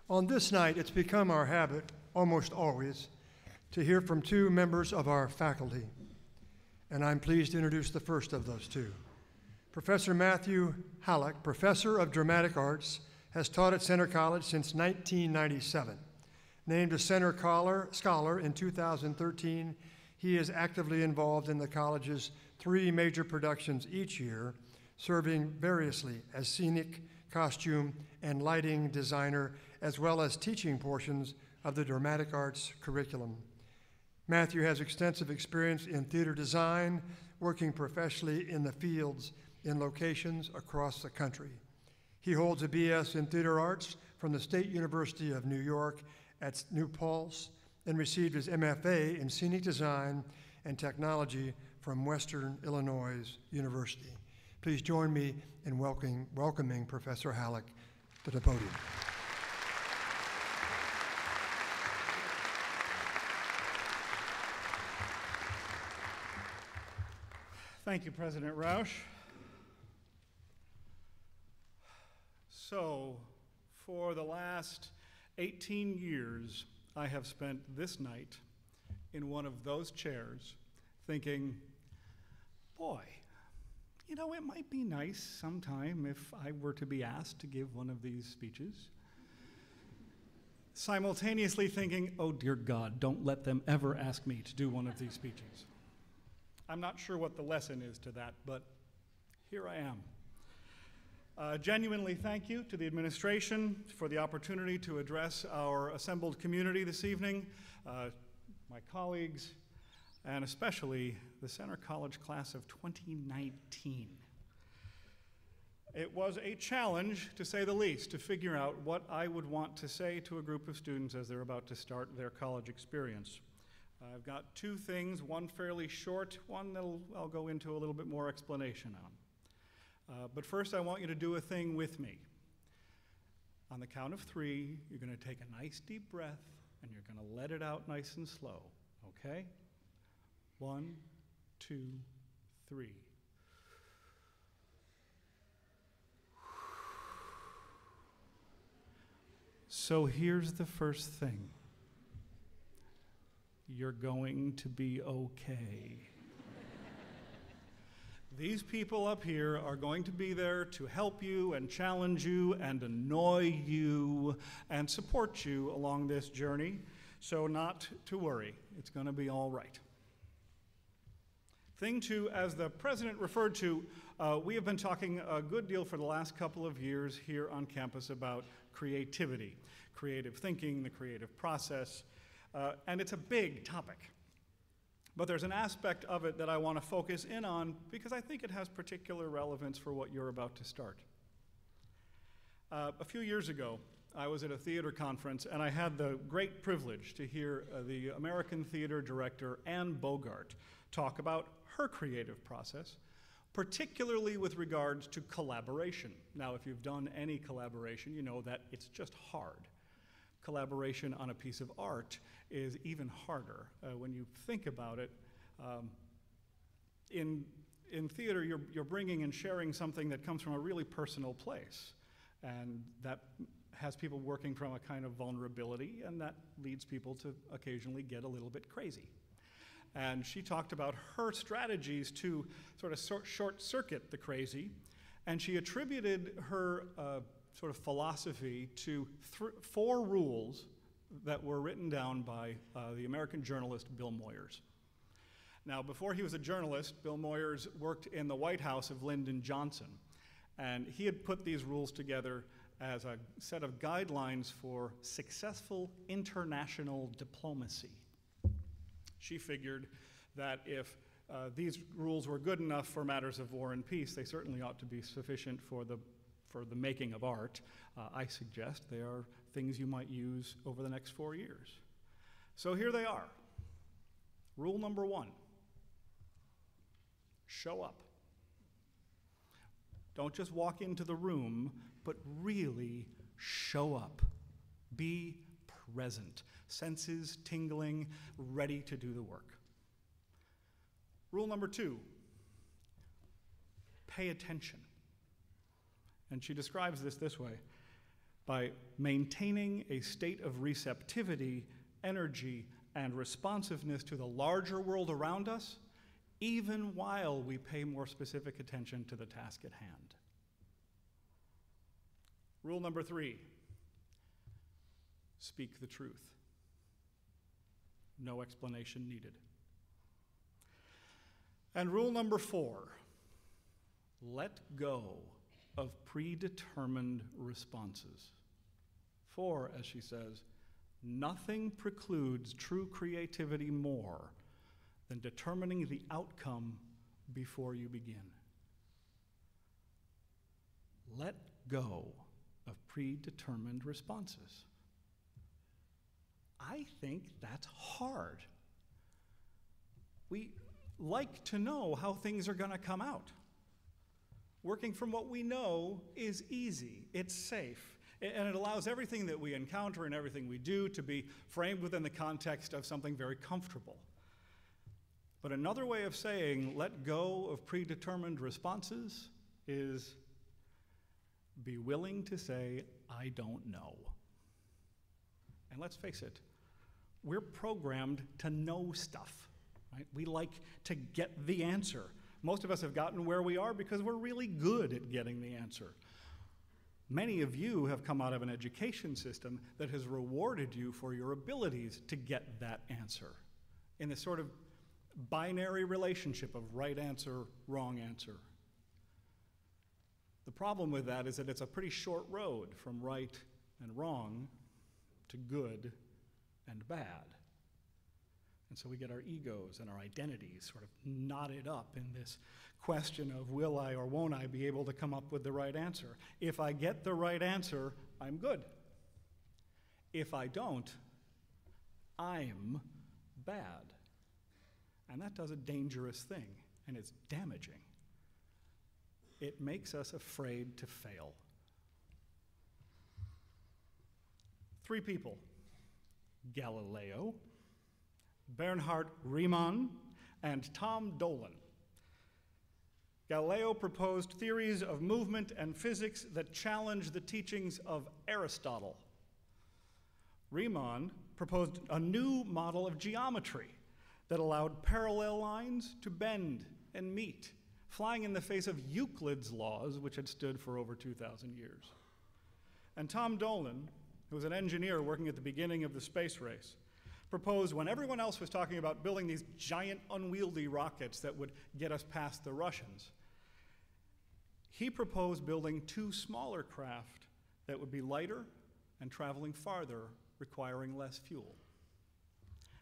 On this night, it's become our habit, almost always, to hear from two members of our faculty, and I'm pleased to introduce the first of those two. Professor Matthew Halleck, Professor of Dramatic Arts, has taught at Centre College since 1997. Named a Centre Scholar in 2013, he is actively involved in the college's 3 major productions each year, serving variously as scenic, costume, and lighting designer, as well as teaching portions of the dramatic arts curriculum. Matthew has extensive experience in theater design, working professionally in the fields in locations across the country. He holds a BS in theater arts from the State University of New York at New Paltz and received his MFA in scenic design and technology from Western Illinois University. Please join me in welcoming Professor Halleck to the podium. Thank you, President Roush. So, for the last 18 years, I have spent this night in one of those chairs thinking, boy, you know, it might be nice sometime if I were to be asked to give one of these speeches. Simultaneously thinking, oh dear God, don't let them ever ask me to do one of these speeches. I'm not sure what the lesson is to that, but here I am. Genuinely thank you to the administration for the opportunity to address our assembled community this evening, my colleagues, and especially the Centre College class of 2019. It was a challenge, to say the least, to figure out what I would want to say to a group of students as they're about to start their college experience. I've got 2 things, one fairly short, one that I'll go into a little bit more explanation on. But first, I want you to do a thing with me. On the count of 3, you're going to take a nice deep breath, and you're going to let it out nice and slow, okay? 1, 2, 3. So here's the first thing. You're going to be okay. These people up here are going to be there to help you and challenge you and annoy you and support you along this journey, so not to worry. It's going to be all right. Thing 2, as the president referred to, we have been talking a good deal for the last couple of years here on campus about creativity, creative thinking, the creative process, and it's a big topic. But there's an aspect of it that I want to focus in on because I think it has particular relevance for what you're about to start. A few years ago, I was at a theater conference and I had the great privilege to hear the American theater director Anne Bogart talk about her creative process, particularly with regards to collaboration. Now, if you've done any collaboration, you know that it's just hard. Collaboration on a piece of art is even harder. When you think about it, in theater, you're bringing and sharing something that comes from a really personal place, and that has people working from a kind of vulnerability, and that leads people to occasionally get a little bit crazy. And she talked about her strategies to sort of short-circuit the crazy, and she attributed her sort of philosophy to 4 rules that were written down by the American journalist Bill Moyers. Now, before he was a journalist, Bill Moyers worked in the White House of Lyndon Johnson, and he had put these rules together as a set of guidelines for successful international diplomacy. She figured that if these rules were good enough for matters of war and peace, they certainly ought to be sufficient for the making of art. I suggest they are things you might use over the next 4 years. So here they are. Rule number 1, show up. Don't just walk into the room, but really show up. Be present, senses tingling, ready to do the work. Rule number 2, pay attention. And she describes this way: by maintaining a state of receptivity, energy, and responsiveness to the larger world around us, even while we pay more specific attention to the task at hand. Rule number 3, speak the truth. No explanation needed. And rule number 4, let go of predetermined responses. For, as she says, nothing precludes true creativity more than determining the outcome before you begin. Let go of predetermined responses. I think that's hard. We like to know how things are going to come out. Working from what we know is easy, it's safe, and it allows everything that we encounter and everything we do to be framed within the context of something very comfortable. But another way of saying let go of predetermined responses is be willing to say, I don't know. And let's face it, we're programmed to know stuff, right? We like to get the answer. Most of us have gotten where we are because we're really good at getting the answer. Many of you have come out of an education system that has rewarded you for your abilities to get that answer in this sort of binary relationship of right answer, wrong answer. The problem with that is that it's a pretty short road from right and wrong to good and bad. And so we get our egos and our identities sort of knotted up in this question of will I or won't I be able to come up with the right answer? If I get the right answer, I'm good. If I don't, I'm bad. And that does a dangerous thing, and it's damaging. It makes us afraid to fail. 3 people: Galileo, Bernhard Riemann, and Tom Dolan. Galileo proposed theories of movement and physics that challenged the teachings of Aristotle. Riemann proposed a new model of geometry that allowed parallel lines to bend and meet, flying in the face of Euclid's laws, which had stood for over 2,000 years. And Tom Dolan, who was an engineer working at the beginning of the space race, proposed, when everyone else was talking about building these giant unwieldy rockets that would get us past the Russians, he proposed building 2 smaller craft that would be lighter and traveling farther, requiring less fuel.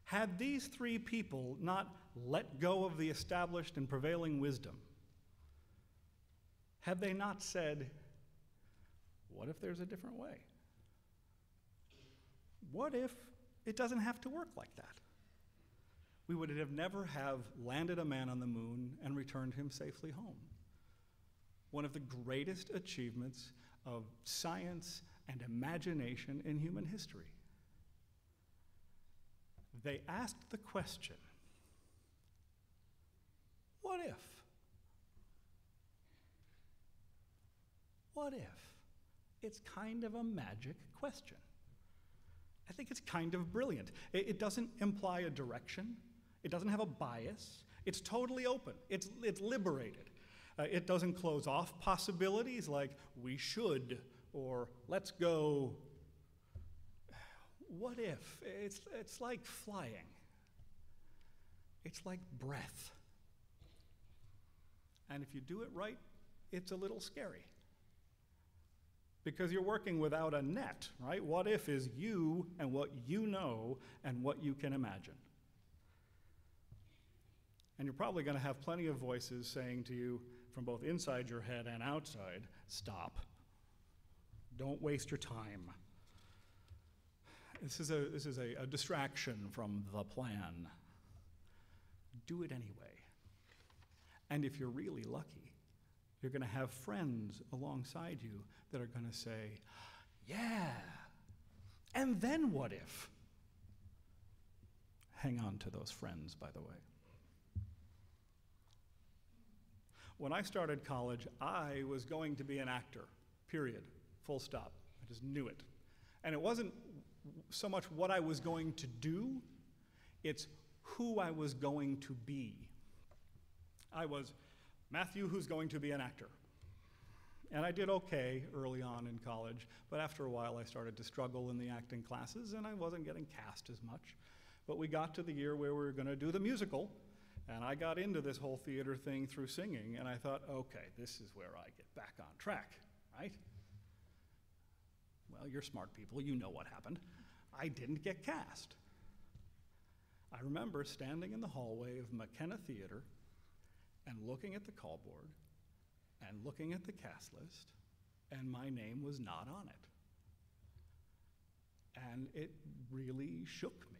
Had these 3 people not let go of the established and prevailing wisdom, had they not said, what if there's a different way? What if it doesn't have to work like that? We would have never have landed a man on the moon and returned him safely home. One of the greatest achievements of science and imagination in human history. They asked the question, what if? What if? It's kind of a magic question. I think it's kind of brilliant. It doesn't imply a direction. It doesn't have a bias. It's totally open. It's liberated. It doesn't close off possibilities like we should or let's go. What if? It's like flying. It's like breath. And if you do it right, it's a little scary. Because you're working without a net, right? What if is you and what you know and what you can imagine. And you're probably going to have plenty of voices saying to you from both inside your head and outside, stop. Don't waste your time. This is a distraction from the plan. Do it anyway. And if you're really lucky, you're going to have friends alongside you that are going to say, yeah, and then what if? Hang on to those friends, by the way. When I started college, I was going to be an actor, period, full stop. I just knew it. And it wasn't so much what I was going to do, it's who I was going to be. I was Matthew, who's going to be an actor. And I did okay early on in college, but after a while I started to struggle in the acting classes and I wasn't getting cast as much. But we got to the year where we were going to do the musical, and I got into this whole theater thing through singing, and I thought, okay, this is where I get back on track, right? Well, you're smart people, you know what happened. I didn't get cast. I remember standing in the hallway of McKenna Theater and looking at the call board and looking at the cast list, and my name was not on it. And it really shook me.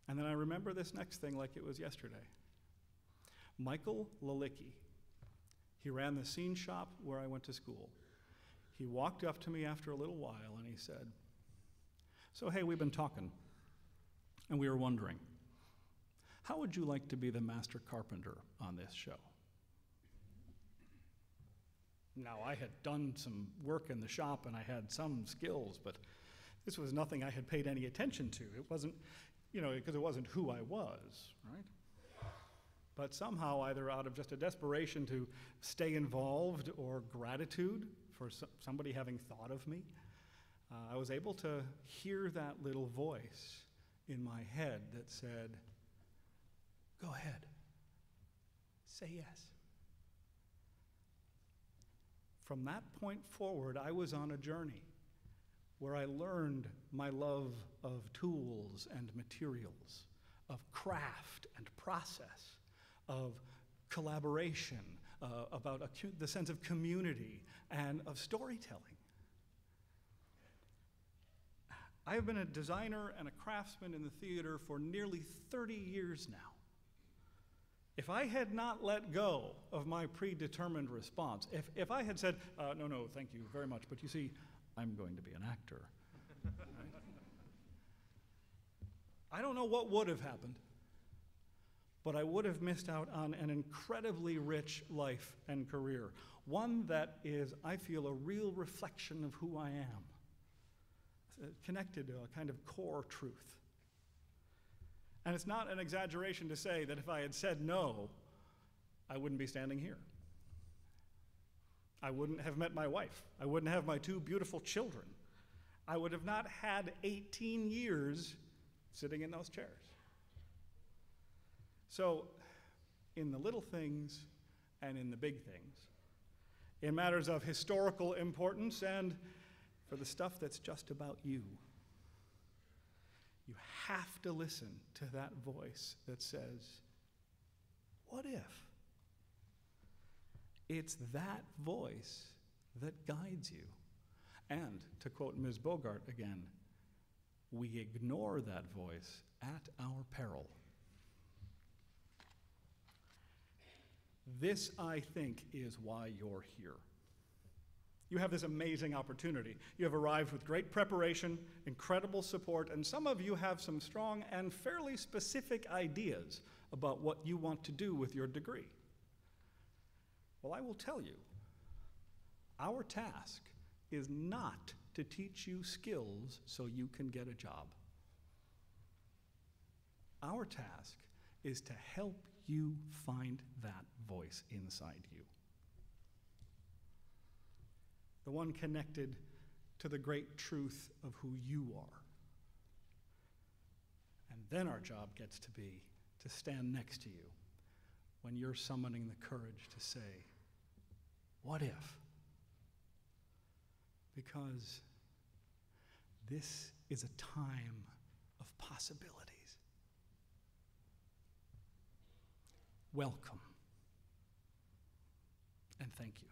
And then I remember this next thing like it was yesterday. Michael Lalicki, he ran the scene shop where I went to school. He walked up to me after a little while and he said, "So hey, we've been talking, and we were wondering, how would you like to be the master carpenter on this show?" Now, I had done some work in the shop and I had some skills, but this was nothing I had paid any attention to. It wasn't, because it wasn't who I was, right? But somehow, either out of just a desperation to stay involved or gratitude for somebody having thought of me, I was able to hear that little voice in my head that said, "Go ahead, say yes." From that point forward, I was on a journey where I learned my love of tools and materials, of craft and process, of collaboration, about the sense of community, and of storytelling. I have been a designer and a craftsman in the theater for nearly 30 years now. If I had not let go of my predetermined response, if I had said, no, thank you very much, but you see, I'm going to be an actor, right? I don't know what would have happened, but I would have missed out on an incredibly rich life and career, one that is, I feel, a real reflection of who I am, connected to a kind of core truth. And it's not an exaggeration to say that if I had said no, I wouldn't be standing here. I wouldn't have met my wife. I wouldn't have my 2 beautiful children. I would have not had 18 years sitting in those chairs. So, in the little things and in the big things, in matters of historical importance and for the stuff that's just about you, you have to listen to that voice that says, "What if?" It's that voice that guides you. And, to quote Ms. Bogart again, we ignore that voice at our peril. This, I think, is why you're here. You have this amazing opportunity. You have arrived with great preparation, incredible support, and some of you have some strong and fairly specific ideas about what you want to do with your degree. Well, I will tell you, our task is not to teach you skills so you can get a job. Our task is to help you find that voice inside you. The one connected to the great truth of who you are. And then our job gets to be to stand next to you when you're summoning the courage to say, "What if?" Because this is a time of possibilities. Welcome, and thank you.